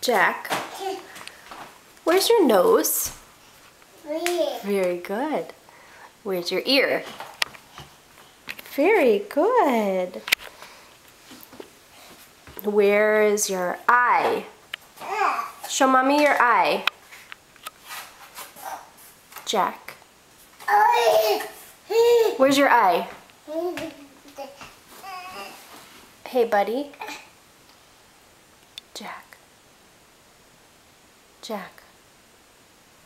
Jack, where's your nose? Here. Very good. Where's your ear? Very good. Where is your eye? Show mommy your eye. Jack, where's your eye? Hey, buddy. Jack. Jack.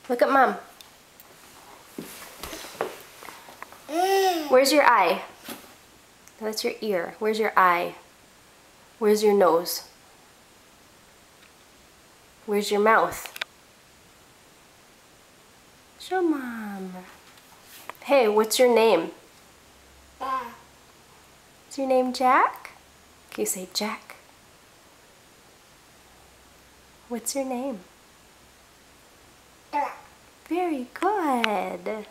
Look at mom. Where's your eye? That's your ear. Where's your eye? Where's your nose? Where's your mouth? Show mom. Hey, what's your name? Is your name Jack? Can you say Jack? What's your name? Very good.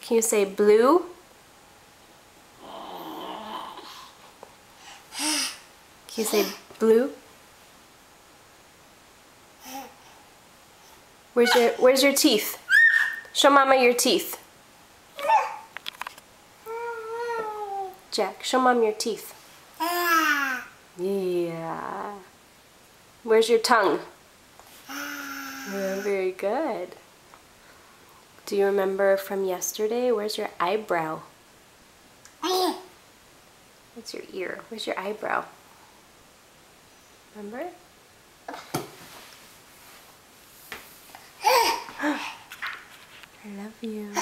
Can you say blue? Can you say blue? Where's your teeth? Show mama your teeth. Jack, show mom your teeth. Yeah. Where's your tongue? Yeah, very good. Do you remember from yesterday? Where's your eyebrow? What's your ear? Where's your eyebrow? Remember? I love you.